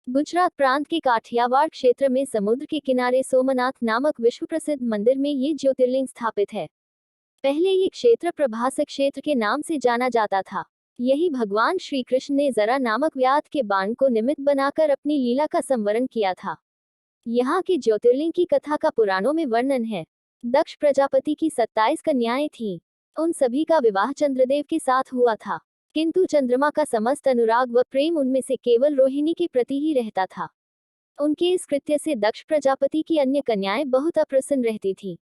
गुजरात प्रांत के काठियावाड़ क्षेत्र में समुद्र के किनारे सोमनाथ नामक विश्व प्रसिद्ध मंदिर में ये ज्योतिर्लिंग स्थापित है। पहले ये क्षेत्र प्रभासक क्षेत्र के नाम से जाना जाता था। यही भगवान श्री कृष्ण ने जरा नामक व्याध के बाण को निमित्त बनाकर अपनी लीला का संवरण किया था। यहाँ के ज्योतिर्लिंग की कथा का पुराणों में वर्णन है। दक्ष प्रजापति की 27 कन्याएं थीं। उन सभी का विवाह चंद्रदेव के साथ हुआ था, किंतु चंद्रमा का समस्त अनुराग व प्रेम उनमें से केवल रोहिणी के प्रति ही रहता था। उनके इस कृत्य से दक्ष प्रजापति की अन्य कन्याएं बहुत अप्रसन्न रहती थीं।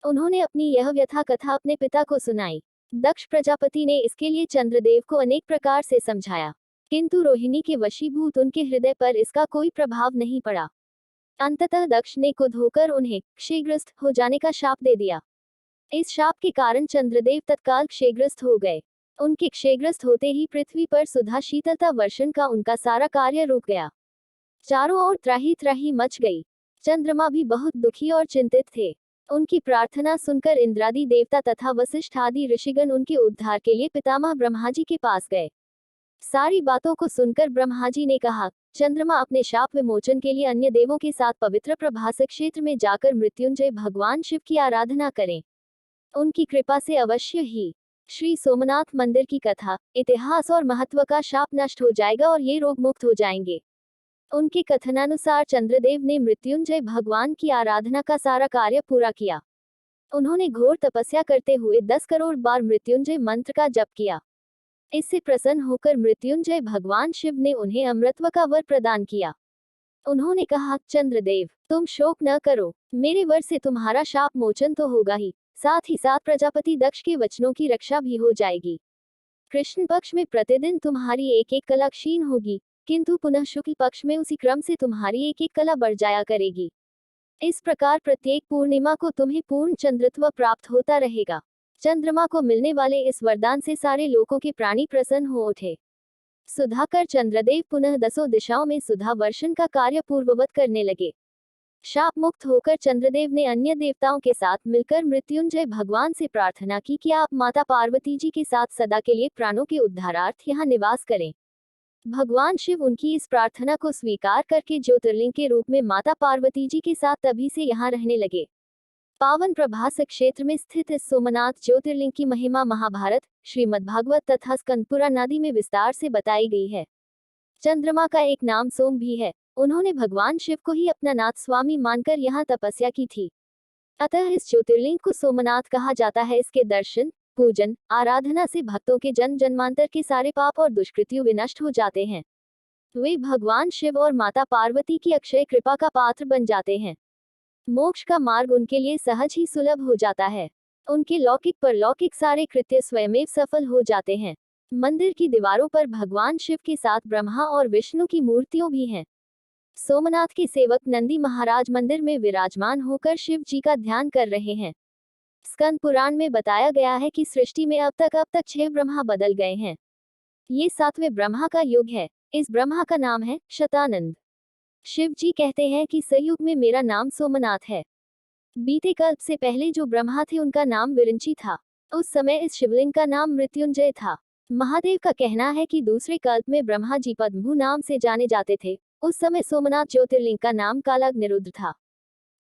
उन्होंने अपनी यह व्यथा कथा अपने पिता को सुनाई। दक्ष प्रजापति ने इसके लिए चंद्रदेव को अनेक प्रकार से समझाया, किंतु रोहिणी के वशीभूत उनके हृदय पर इसका कोई प्रभाव नहीं पड़ा। अंततः दक्ष ने क्रुद्ध होकर उन्हें क्षयग्रस्त हो जाने का शाप दे दिया। इस शाप के कारण चंद्रदेव तत्काल क्षयग्रस्त हो गए। उनके क्षयग्रस्त होते ही पृथ्वी पर सुधा शीतलता वर्षण का उनका सारा कार्य रुक गया। चारों ओर त्राही त्राही मच गई। चंद्रमा भी बहुत दुखी और चिंतित थे। उनकी प्रार्थना सुनकर इंद्रादि देवता तथा वशिष्ठ आदि ऋषिगण उनके उद्धार के लिए पितामह ब्रह्मा जी के पास गए। सारी बातों को सुनकर ब्रह्मा जी ने कहा, चंद्रमा अपने शाप विमोचन के लिए अन्य देवों के साथ पवित्र प्रभासक क्षेत्र में जाकर मृत्युंजय भगवान शिव की आराधना करें। उनकी कृपा से अवश्य ही श्री सोमनाथ मंदिर की कथा, इतिहास और महत्व का शाप नष्ट हो जाएगा और ये रोग मुक्त हो जाएंगे। उनके कथनानुसार चंद्रदेव ने मृत्युंजय भगवान की आराधना का सारा कार्य पूरा किया। उन्होंने घोर तपस्या करते हुए 10 करोड़ बार मृत्युंजय मंत्र का जप किया। इससे प्रसन्न होकर मृत्युंजय भगवान शिव ने उन्हें अमृतत्व का वर प्रदान किया। उन्होंने कहा, चंद्रदेव, तुम शोक न करो, मेरे वर से तुम्हारा शाप मोचन तो होगा ही, साथ ही साथ प्रजापति दक्ष के वचनों की रक्षा भी हो जाएगी। कृष्ण पक्ष में प्रतिदिन तुम्हारी एक एक कला क्षीण होगी, किंतु पुनः शुक्ल पक्ष में उसी क्रम से तुम्हारी एक एक कला बढ़ जाया करेगी। इस प्रकार प्रत्येक पूर्णिमा को तुम्हें पूर्ण चंद्रत्व प्राप्त होता रहेगा। चंद्रमा को मिलने वाले इस वरदान से सारे लोकों के प्राणी प्रसन्न हो उठे। सुधाकर चंद्रदेव पुनः 10 दिशाओं में सुधा वर्षण का कार्य पूर्ववत करने लगे। शाप मुक्त होकर चंद्रदेव ने अन्य देवताओं के साथ मिलकर मृत्युंजय भगवान से प्रार्थना की कि आप माता पार्वती जी के साथ सदा के लिए प्राणों के उद्धारार्थ यहाँ निवास करें। भगवान शिव उनकी इस प्रार्थना को स्वीकार करके ज्योतिर्लिंग के रूप में माता पार्वती जी के साथ तभी से यहाँ रहने लगे। पावन प्रभासक क्षेत्र में स्थित इस सोमनाथ ज्योतिर्लिंग की महिमा महाभारत, श्रीमद्भागवत तथा स्कंद पुराण आदि में विस्तार से बताई गई है। चंद्रमा का एक नाम सोम भी है। उन्होंने भगवान शिव को ही अपना नाथ स्वामी मानकर यहाँ तपस्या की थी। अतः इस ज्योतिर्लिंग को सोमनाथ कहा जाता है। इसके दर्शन, पूजन, आराधना से भक्तों के जन्म जन्मांतर के सारे पाप और दुष्कृत्यों विनष्ट हो जाते हैं। वे भगवान शिव और माता पार्वती की अक्षय कृपा का पात्र बन जाते हैं। मोक्ष का मार्ग उनके लिए सहज ही सुलभ हो जाता है। उनके लौकिक परलौकिक सारे कृत्य स्वयमेव सफल हो जाते हैं। मंदिर की दीवारों पर भगवान शिव के साथ ब्रह्मा और विष्णु की मूर्तियां भी हैं। सोमनाथ के सेवक नंदी महाराज मंदिर में विराजमान होकर शिव जी का ध्यान कर रहे हैं। स्कंद पुराण में बताया गया है कि सृष्टि में अब तक 6 ब्रह्मा बदल गए हैं। ये 7वें ब्रह्मा का युग है। इस ब्रह्मा का नाम है शतानंद। शिव जी कहते हैं कि सयुग में मेरा नाम सोमनाथ है। बीते कल्प से पहले जो ब्रह्मा थे उनका नाम विरंची था। उस समय इस शिवलिंग का नाम मृत्युंजय था। महादेव का कहना है कि दूसरे कल्प में ब्रह्मा जी पद्मभू नाम से जाने जाते थे। उस समय सोमनाथ ज्योतिर्लिंग का नाम कालाग्निरुद्र था।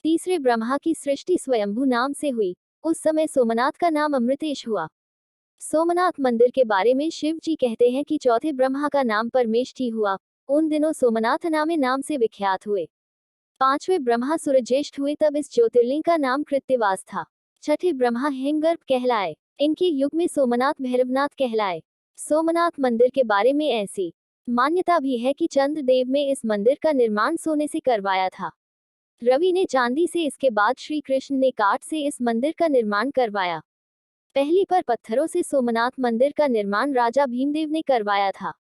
तीसरे ब्रह्मा की सृष्टि स्वयंभू नाम से हुई। उस समय सोमनाथ का नाम अमृतेश हुआ। सोमनाथ मंदिर के बारे में शिव जी कहते हैं कि चौथे ब्रह्मा का नाम परमेष्ठी हुआ। उन दिनों सोमनाथ नामे नाम से विख्यात हुए। 5वें ब्रह्मा सूर्यज्येष्ठ हुए, तब इस ज्योतिर्लिंग का नाम कृत्यवास था। 6ठे ब्रह्मा हेमगर्भ कहलाए। इनके युग में सोमनाथ भैरवनाथ कहलाए। सोमनाथ मंदिर के बारे में ऐसी मान्यता भी है कि चंद्रदेव में इस मंदिर का निर्माण सोने से करवाया था। रवि ने चांदी से, इसके बाद श्री कृष्ण ने काठ से इस मंदिर का निर्माण करवाया। पहली पर पत्थरों से सोमनाथ मंदिर का निर्माण राजा भीमदेव ने करवाया था।